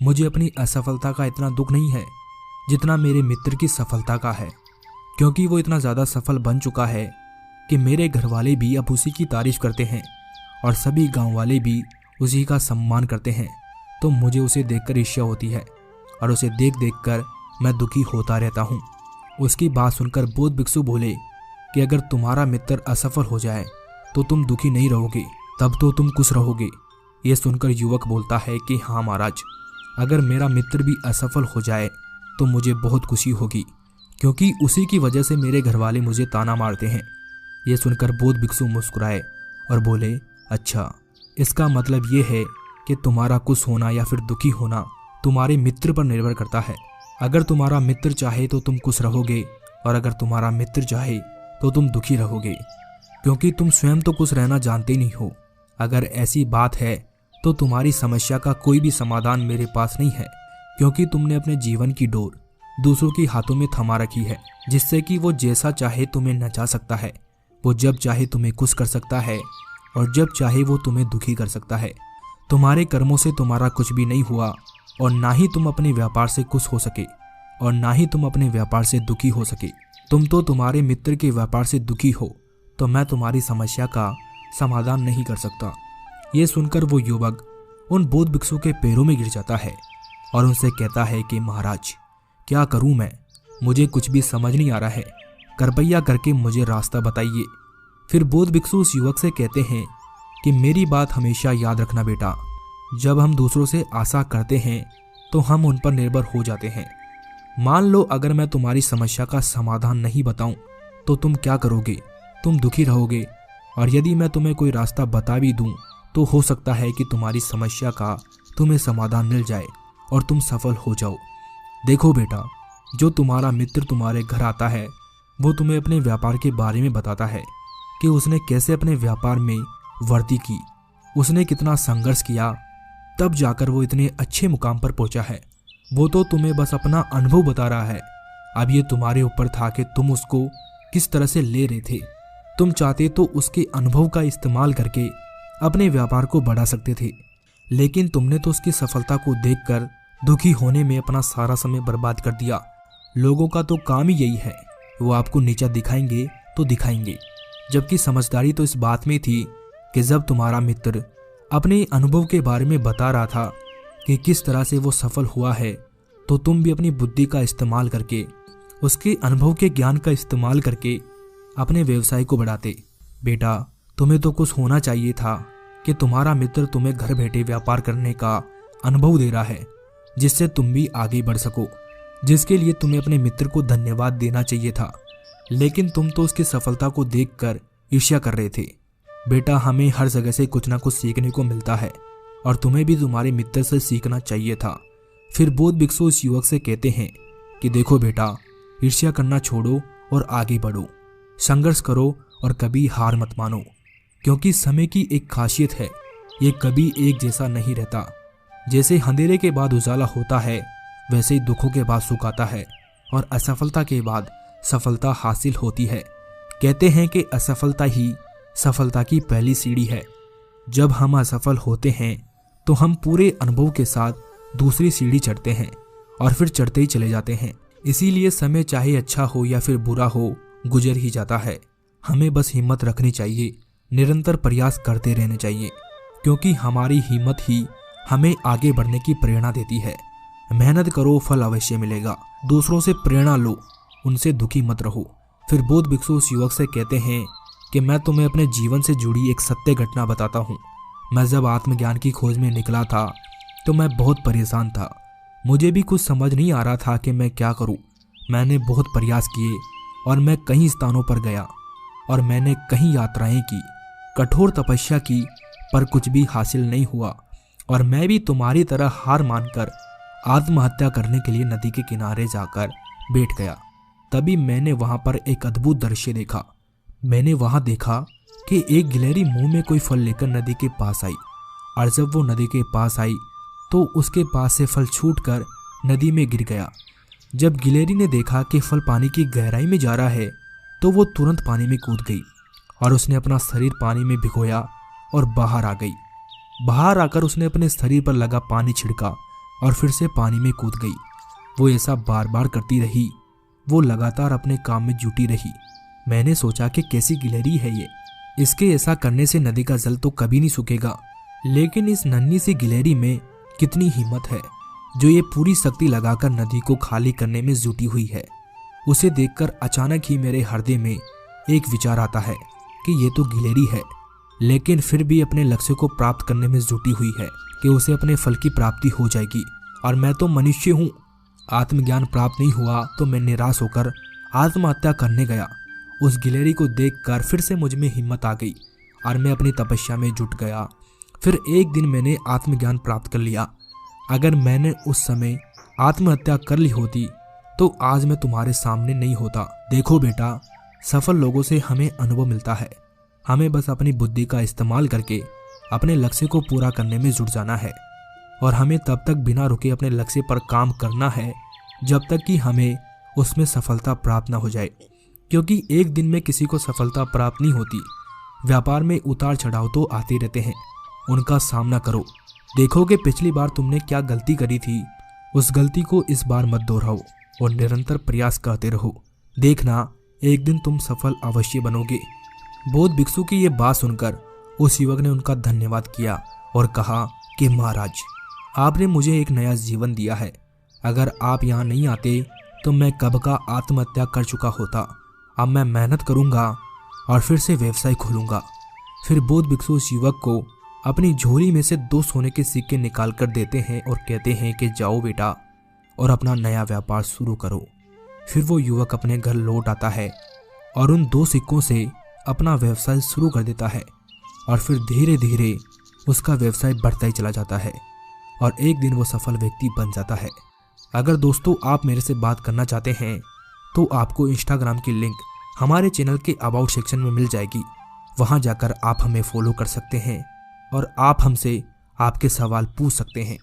मुझे अपनी असफलता का इतना दुख नहीं है जितना मेरे मित्र की सफलता का है, क्योंकि वो इतना ज़्यादा सफल बन चुका है कि मेरे घर वाले भी अब उसी की तारीफ करते हैं और सभी गांव वाले भी उसी का सम्मान करते हैं। तो मुझे उसे देखकर ईर्ष्या होती है और उसे देख देख कर मैं दुखी होता रहता हूँ। उसकी बात सुनकर बौद्ध भिक्षु बोले कि अगर तुम्हारा मित्र असफल हो जाए तो तुम दुखी नहीं रहोगे, तब तो तुम खुश रहोगे। ये सुनकर युवक बोलता है कि हाँ महाराज, अगर मेरा मित्र भी असफल हो जाए तो मुझे बहुत खुशी होगी, क्योंकि उसी की वजह से मेरे घर वाले मुझे ताना मारते हैं। ये सुनकर बौद्ध भिक्षु मुस्कुराए और बोले, अच्छा, इसका मतलब ये है कि तुम्हारा खुश होना या फिर दुखी होना तुम्हारे मित्र पर निर्भर करता है। अगर तुम्हारा मित्र चाहे तो तुम खुश रहोगे और अगर तुम्हारा मित्र चाहे तो तुम दुखी रहोगे, क्योंकि तुम स्वयं तो खुश रहना जानते नहीं हो। अगर ऐसी बात है तो तुम्हारी समस्या का कोई भी समाधान मेरे पास नहीं है, क्योंकि तुमने अपने जीवन की डोर दूसरों के हाथों में थमा रखी है, जिससे कि वो जैसा चाहे तुम्हें नचा सकता है, वो जब चाहे तुम्हें खुश कर सकता है और जब चाहे वो तुम्हें दुखी कर सकता है। तुम्हारे कर्मों से तुम्हारा कुछ भी नहीं हुआ और ना ही तुम अपने व्यापार से खुश हो सके और ना ही तुम अपने व्यापार से दुखी हो सके। तुम तो तुम्हारे मित्र के व्यापार से दुखी हो, तो मैं तुम्हारी समस्या का समाधान नहीं कर सकता। ये सुनकर वो युवक उन बौद्ध भिक्षु के पैरों में गिर जाता है और उनसे कहता है कि महाराज, क्या करूं मैं, मुझे कुछ भी समझ नहीं आ रहा है, कृपया करके मुझे रास्ता बताइए। फिर बौद्ध भिक्षु उस युवक से कहते हैं कि मेरी बात हमेशा याद रखना बेटा, जब हम दूसरों से आशा करते हैं तो हम उन पर निर्भर हो जाते हैं। मान लो अगर मैं तुम्हारी समस्या का समाधान नहीं बताऊं तो तुम क्या करोगे? तुम दुखी रहोगे, और यदि मैं तुम्हें कोई रास्ता बता भी दूं तो हो सकता है कि तुम्हारी समस्या का तुम्हें समाधान मिल जाए और तुम सफल हो जाओ। देखो बेटा, जो तुम्हारा मित्र तुम्हारे घर आता है वो तुम्हें अपने व्यापार के बारे में बताता है कि उसने कैसे अपने व्यापार में वृद्धि की, उसने कितना संघर्ष किया, तब जाकर वो इतने अच्छे मुकाम पर पहुंचा है। वो तो तुम्हें बस अपना अनुभव बता रहा है। अब ये तुम्हारे ऊपर था कि तुम उसको किस तरह से ले रहे थे। तुम चाहते तो उसके अनुभव का इस्तेमाल करके अपने व्यापार को बढ़ा सकते थे, लेकिन तुमने तो उसकी सफलता को देखकर दुखी होने में अपना सारा समय बर्बाद कर दिया। लोगों का तो काम ही यही है, वो आपको नीचा दिखाएंगे तो दिखाएंगे, जबकि समझदारी तो इस बात में थी कि जब तुम्हारा मित्र अपने अनुभव के बारे में बता रहा था कि किस तरह से वो सफल हुआ है, तो तुम भी अपनी बुद्धि का इस्तेमाल करके, उसके अनुभव के ज्ञान का इस्तेमाल करके अपने व्यवसाय को बढ़ाते। बेटा, तुम्हें तो कुछ होना चाहिए था कि तुम्हारा मित्र तुम्हें घर बैठे व्यापार करने का अनुभव दे रहा है, जिससे तुम भी आगे बढ़ सको, जिसके लिए तुम्हें अपने मित्र को धन्यवाद देना चाहिए था। लेकिन तुम तो उसकी सफलता को देखकर ईर्ष्या कर रहे थे। बेटा, हमें हर जगह से कुछ ना कुछ सीखने को मिलता है और तुम्हें भी तुम्हारे मित्र से सीखना चाहिए था। फिर बौद्ध भिक्षु उस युवक से कहते हैं कि देखो बेटा, ईर्ष्या करना छोड़ो और आगे बढ़ो, संघर्ष करो और कभी हार मत मानो, क्योंकि समय की एक खासियत है, ये कभी एक जैसा नहीं रहता। जैसे अंधेरे के बाद उजाला होता है, वैसे ही दुखों के बाद सुख आता है और असफलता के बाद सफलता हासिल होती है। कहते हैं कि असफलता ही सफलता की पहली सीढ़ी है। जब हम असफल होते हैं तो हम पूरे अनुभव के साथ दूसरी सीढ़ी चढ़ते हैं और फिर चढ़ते ही चले जाते हैं। इसीलिए समय चाहे अच्छा हो या फिर बुरा हो, गुजर ही जाता है। हमें बस हिम्मत रखनी चाहिए, निरंतर प्रयास करते रहने चाहिए, क्योंकि हमारी हिम्मत ही हमें आगे बढ़ने की प्रेरणा देती है। मेहनत करो, फल अवश्य मिलेगा। दूसरों से प्रेरणा लो, उनसे दुखी मत रहो। फिर बौद्ध भिक्षु उस युवक से कहते हैं कि मैं तुम्हें अपने जीवन से जुड़ी एक सत्य घटना बताता हूँ। मैं जब आत्मज्ञान की खोज में निकला था तो मैं बहुत परेशान था। मुझे भी कुछ समझ नहीं आ रहा था कि मैं क्या करूँ। मैंने बहुत प्रयास किए और मैं कई स्थानों पर गया और मैंने कई यात्राएं की, कठोर तपस्या की, पर कुछ भी हासिल नहीं हुआ और मैं भी तुम्हारी तरह हार मानकर आत्महत्या करने के लिए नदी के किनारे जाकर बैठ गया। तभी मैंने वहां पर एक अद्भुत दृश्य देखा। मैंने वहां देखा कि एक गिलहरी मुंह में कोई फल लेकर नदी के पास आई, और जब वो नदी के पास आई तो उसके पास से फल छूटकर नदी में गिर गया। जब गिलहरी ने देखा कि फल पानी की गहराई में जा रहा है तो वो तुरंत पानी में कूद गई और उसने अपना शरीर पानी में भिगोया और बाहर आ गई। बाहर आकर उसने अपने शरीर पर लगा पानी छिड़का और फिर से पानी में कूद गई। वो ऐसा बार बार करती रही। वो लगातार अपने काम में जुटी रही। मैंने सोचा कि कैसी गिलहरी है ये, इसके ऐसा करने से नदी का जल तो कभी नहीं सूखेगा। लेकिन इस नन्ही सी गिलहरी में कितनी हिम्मत है जो ये पूरी शक्ति लगाकर नदी को खाली करने में जुटी हुई है। उसे देखकर अचानक ही मेरे हृदय में एक विचार आता है कि ये तो गिलहरी है, लेकिन फिर भी अपने लक्ष्य को प्राप्त करने में जुटी हुई है कि उसे अपने फल की प्राप्ति हो जाएगी। और मैं तो मनुष्य हूँ। आत्मज्ञान प्राप्त नहीं हुआ तो मैं निराश होकर आत्महत्या करने गया। उस गिलहरी को देखकर फिर से मुझ में हिम्मत आ गई और मैं अपनी तपस्या में जुट गया। फिर एक दिन मैंने आत्मज्ञान प्राप्त कर लिया। अगर मैंने उस समय आत्महत्या कर ली होती तो आज मैं तुम्हारे सामने नहीं होता। देखो बेटा, सफल लोगों से हमें अनुभव मिलता है। हमें बस अपनी बुद्धि का इस्तेमाल करके अपने लक्ष्य को पूरा करने में जुट जाना है और हमें तब तक बिना रुके अपने लक्ष्य पर काम करना है जब तक कि हमें उसमें सफलता प्राप्त न हो जाए। क्योंकि एक दिन में किसी को सफलता प्राप्त नहीं होती। व्यापार में उतार चढ़ाव तो आते रहते हैं, उनका सामना करो। देखो कि पिछली बार तुमने क्या गलती करी थी, उस गलती को इस बार मत दोहराओ और निरंतर प्रयास करते रहो। देखना एक दिन तुम सफल अवश्य बनोगे। बौद्ध भिक्षु की ये बात सुनकर उस युवक ने उनका धन्यवाद किया और कहा कि महाराज, आपने मुझे एक नया जीवन दिया है। अगर आप यहाँ नहीं आते तो मैं कब का आत्महत्या कर चुका होता। अब मैं मेहनत करूँगा और फिर से व्यवसाय खोलूँगा। फिर बौद्ध भिक्षु उस युवक को अपनी झोली में से 2 सोने के सिक्के निकाल कर देते हैं और कहते हैं कि जाओ बेटा और अपना नया व्यापार शुरू करो। फिर वो युवक अपने घर लौट आता है और उन 2 सिक्कों से अपना व्यवसाय शुरू कर देता है और फिर धीरे धीरे उसका व्यवसाय बढ़ता ही चला जाता है और एक दिन वो सफल व्यक्ति बन जाता है। अगर दोस्तों आप मेरे से बात करना चाहते हैं तो आपको इंस्टाग्राम की लिंक हमारे चैनल के अबाउट सेक्शन में मिल जाएगी। वहां जाकर आप हमें फॉलो कर सकते हैं और आप हमसे आपके सवाल पूछ सकते हैं।